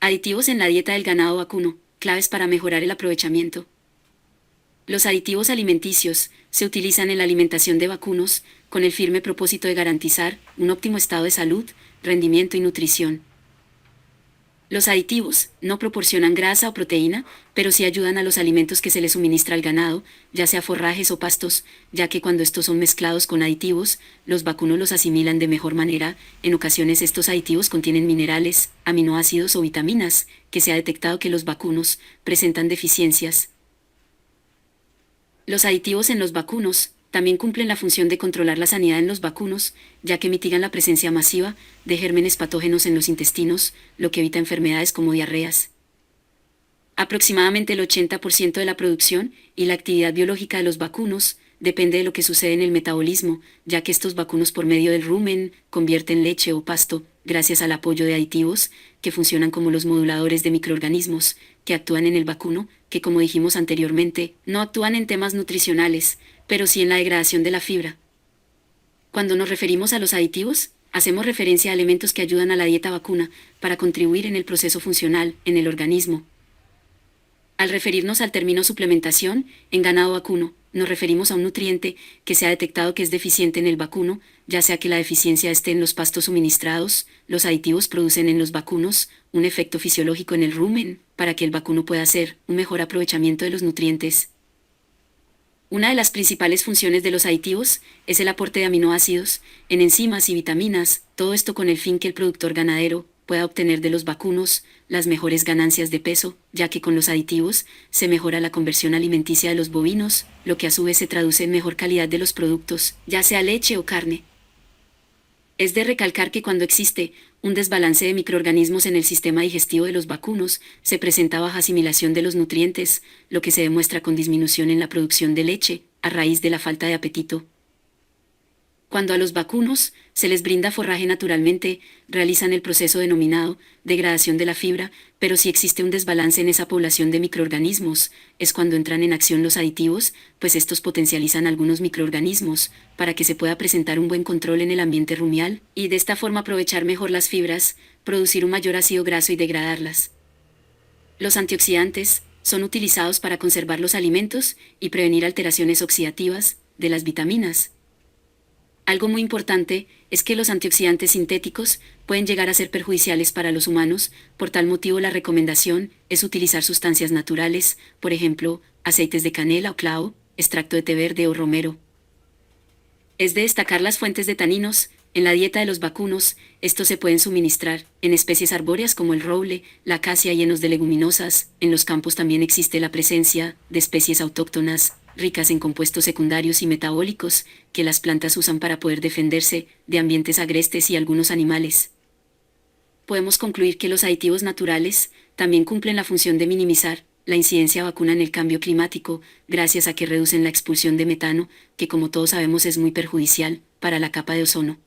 Aditivos en la dieta del ganado vacuno, claves para mejorar el aprovechamiento. Los aditivos alimenticios se utilizan en la alimentación de vacunos con el firme propósito de garantizar un óptimo estado de salud, rendimiento y nutrición. Los aditivos no proporcionan grasa o proteína, pero sí ayudan a los alimentos que se les suministra al ganado, ya sea forrajes o pastos, ya que cuando estos son mezclados con aditivos, los vacunos los asimilan de mejor manera. En ocasiones estos aditivos contienen minerales, aminoácidos o vitaminas, que se ha detectado que los vacunos presentan deficiencias. Los aditivos en los vacunos también cumplen la función de controlar la sanidad en los vacunos, ya que mitigan la presencia masiva de gérmenes patógenos en los intestinos, lo que evita enfermedades como diarreas. Aproximadamente el 80% de la producción y la actividad biológica de los vacunos depende de lo que sucede en el metabolismo, ya que estos vacunos por medio del rumen convierten leche o pasto, gracias al apoyo de aditivos, que funcionan como los moduladores de microorganismos, que actúan en el vacuno, que como dijimos anteriormente, no actúan en temas nutricionales, pero sí en la degradación de la fibra. Cuando nos referimos a los aditivos, hacemos referencia a elementos que ayudan a la dieta vacuna para contribuir en el proceso funcional en el organismo. Al referirnos al término suplementación en ganado vacuno, nos referimos a un nutriente que se ha detectado que es deficiente en el vacuno, ya sea que la deficiencia esté en los pastos suministrados. Los aditivos producen en los vacunos un efecto fisiológico en el rumen, para que el vacuno pueda hacer un mejor aprovechamiento de los nutrientes. Una de las principales funciones de los aditivos es el aporte de aminoácidos, en enzimas y vitaminas, todo esto con el fin que el productor ganadero pueda obtener de los vacunos las mejores ganancias de peso, ya que con los aditivos se mejora la conversión alimenticia de los bovinos, lo que a su vez se traduce en mejor calidad de los productos, ya sea leche o carne. Es de recalcar que cuando existe un desbalance de microorganismos en el sistema digestivo de los vacunos, se presenta baja asimilación de los nutrientes, lo que se demuestra con disminución en la producción de leche, a raíz de la falta de apetito. Cuando a los vacunos se les brinda forraje naturalmente, realizan el proceso denominado degradación de la fibra, pero si existe un desbalance en esa población de microorganismos, es cuando entran en acción los aditivos, pues estos potencializan algunos microorganismos, para que se pueda presentar un buen control en el ambiente rumial, y de esta forma aprovechar mejor las fibras, producir un mayor ácido graso y degradarlas. Los antioxidantes son utilizados para conservar los alimentos y prevenir alteraciones oxidativas de las vitaminas. Algo muy importante es que los antioxidantes sintéticos pueden llegar a ser perjudiciales para los humanos, por tal motivo la recomendación es utilizar sustancias naturales, por ejemplo, aceites de canela o clavo, extracto de té verde o romero. Es de destacar las fuentes de taninos. En la dieta de los vacunos, estos se pueden suministrar en especies arbóreas como el roble, la acacia, llenos de leguminosas. En los campos también existe la presencia de especies autóctonas, ricas en compuestos secundarios y metabólicos, que las plantas usan para poder defenderse de ambientes agrestes y algunos animales. Podemos concluir que los aditivos naturales también cumplen la función de minimizar la incidencia vacuna en el cambio climático, gracias a que reducen la expulsión de metano, que como todos sabemos es muy perjudicial para la capa de ozono.